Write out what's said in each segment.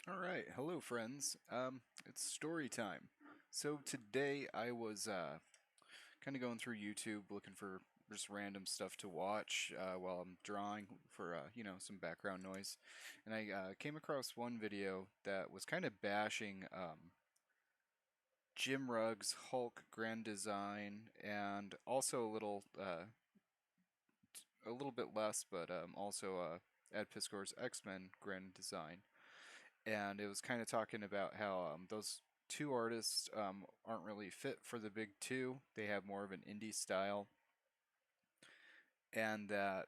All right, hello friends. It's story time. So today I was kind of going through YouTube looking for just random stuff to watch while I'm drawing for some background noise, and I came across one video that was kind of bashing Jim Rugg's Hulk Grand Design, and also a little bit less, but also Ed Piskor's X-Men Grand Design. And it was kind of talking about how those two artists aren't really fit for the big two. They have more of an indie style, and that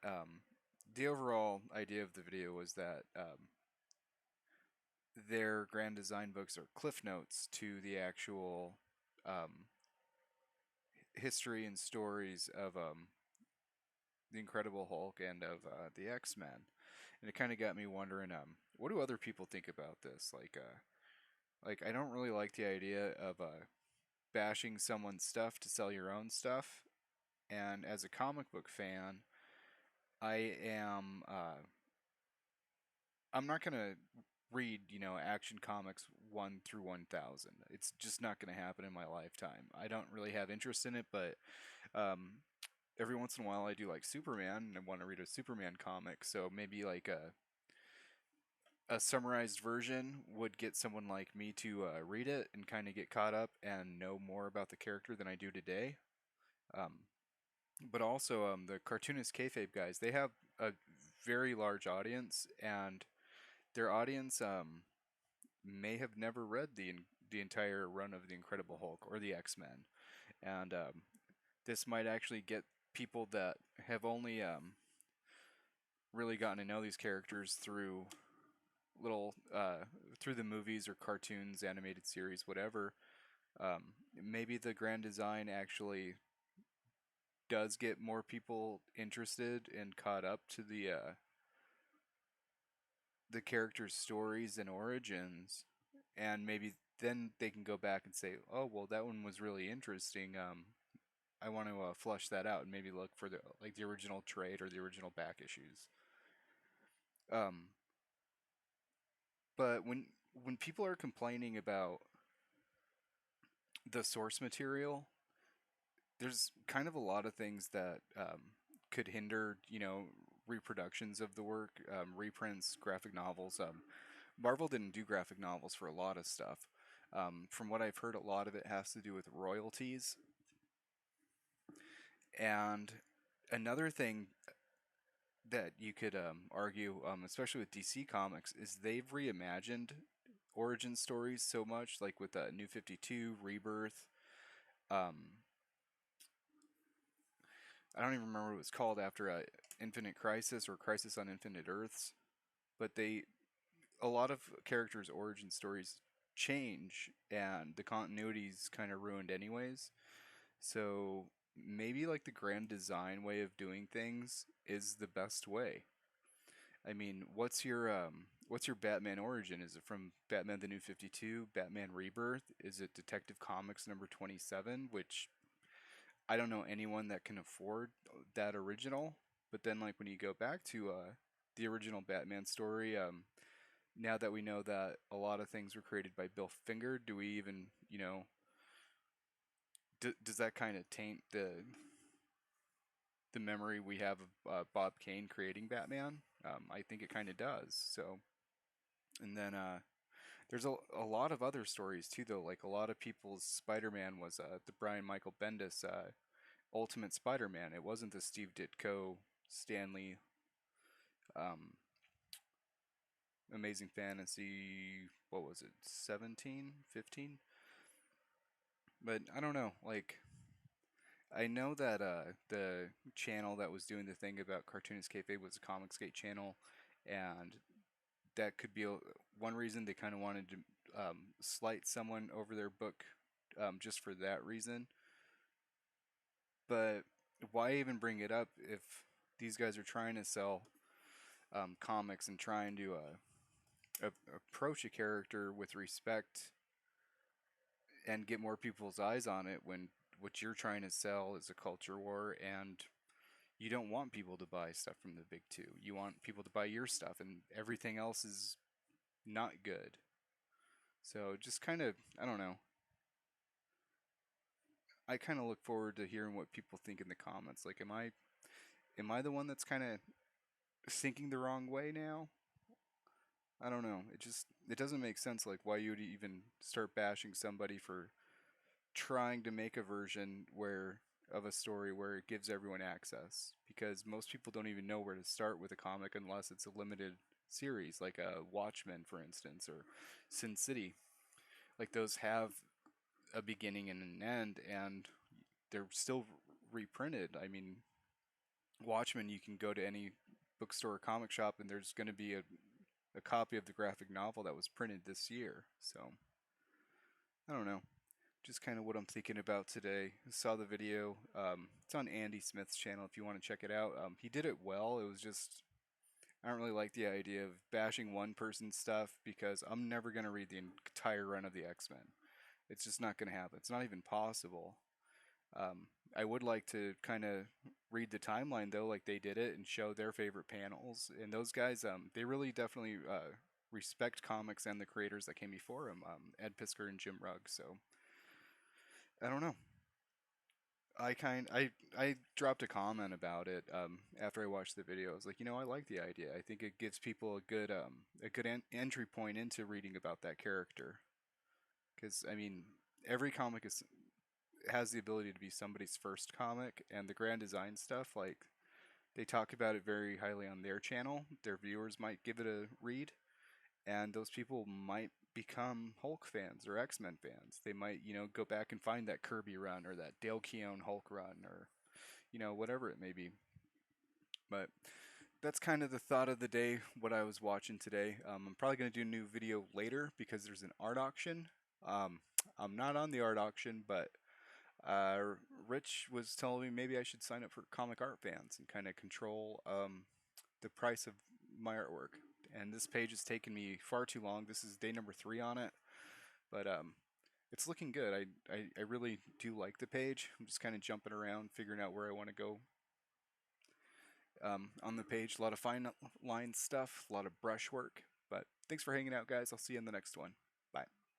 the overall idea of the video was that their grand design books are cliff notes to the actual um, history and stories of the Incredible Hulk and of the X Men. And it kind of got me wondering, what do other people think about this? Like I don't really like the idea of bashing someone's stuff to sell your own stuff. And as a comic book fan, I am I'm not gonna read Action Comics 1 through 1,000. It's just not gonna happen in my lifetime. I don't really have interest in it, but um, every once in a while I do like Superman and I want to read a Superman comic. So maybe like a summarized version would get someone like me to read it and kind of get caught up and know more about the character than I do today. Um, but also the Cartoonist Kayfabe guys, they have a very large audience, and their audience may have never read the entire run of the Incredible Hulk or the X Men, and this might actually get people that have only really gotten to know these characters through little through the movies or cartoons, animated series, whatever. Maybe the grand design actually does get more people interested and caught up to the characters' stories and origins, and maybe then they can go back and say, "Oh, well, that one was really interesting. I want to flush that out and maybe look for the original trade or the original back issues." Um, but when people are complaining about the source material, there's kind of a lot of things that could hinder, reproductions of the work, reprints, graphic novels. Marvel didn't do graphic novels for a lot of stuff. From what I've heard, a lot of it has to do with royalties. And another thing that you could argue, especially with DC Comics, is they've reimagined origin stories so much, like with New 52, Rebirth. Um, I don't even remember what it was called after Infinite Crisis or Crisis on Infinite Earths, but a lot of characters' origin stories change, and the continuity's kind of ruined anyways. So maybe like the grand design way of doing things is the best way. I mean, what's your Batman origin? Is it from Batman the New 52, Batman Rebirth? Is it Detective Comics number 27, which I don't know anyone that can afford that original. But then, like when you go back to the original Batman story, now that we know that a lot of things were created by Bill Finger, do we even, does that kind of taint the memory we have of Bob Kane creating Batman? I think it kind of does. So, and then there's a lot of other stories too, though. Like a lot of people's Spider-Man was the Brian Michael Bendis Ultimate Spider-Man. It wasn't the Steve Ditko, Stanley, um, Amazing Fantasy. What was it? 17, 15. But I don't know. Like I know that the channel that was doing the thing about Cartoonist Kayfabe was a Comicsgate channel, and that could be one reason they kind of wanted to slight someone over their book just for that reason. But why even bring it up if these guys are trying to sell comics and trying to approach a character with respect and get more people's eyes on it when what you're trying to sell is a culture war, and you don't want people to buy stuff from the big two. You want people to buy your stuff, and everything else is not good. So just kind of, I don't know. I kind of look forward to hearing what people think in the comments. Like, am I the one that's kind of thinking the wrong way now? I don't know. It doesn't make sense. Like, why you would even start bashing somebody for trying to make a version where of a story where it gives everyone access, because most people don't even know where to start with a comic unless it's a limited series, like a Watchmen, for instance, or Sin City. Like those have a beginning and an end, and they're still reprinted. I mean, Watchmen, you can go to any bookstore or comic shop, and there's going to be a copy of the graphic novel that was printed this year. So I don't know. Just kind of what I'm thinking about today. Saw the video. It's on Andy Smith's channel if you want to check it out. He did it well. It was just I don't really like the idea of bashing one person's stuff because I'm never gonna read the entire run of the X Men. It's just not gonna happen. It's not even possible. I would like to kind of read the timeline though, like they did it, and show their favorite panels. And those guys, they really definitely respect comics and the creators that came before them, Ed Piskor and Jim Rugg. So I don't know. I dropped a comment about it after I watched the video. I was like, I like the idea. I think it gives people a good entry point into reading about that character. Because I mean, every comic is has the ability to be somebody's first comic, and the grand design stuff, like they talk about it very highly on their channel. Their viewers might give it a read, and those people might become Hulk fans or X Men fans. They might, go back and find that Kirby run or that Dale Keown Hulk run or, whatever it may be. But that's kind of the thought of the day, what I was watching today. I'm probably going to do a new video later because there's an art auction. Um, I'm not on the art auction, but uh, Rich was telling me maybe I should sign up for comic art fans and kind of control the price of my artwork. And this page has taken me far too long. This is day number 3 on it, but it's looking good. I really do like the page. I'm just kind of jumping around, figuring out where I want to go on the page. A lot of fine line stuff, a lot of brush work. But thanks for hanging out, guys. I'll see you in the next one.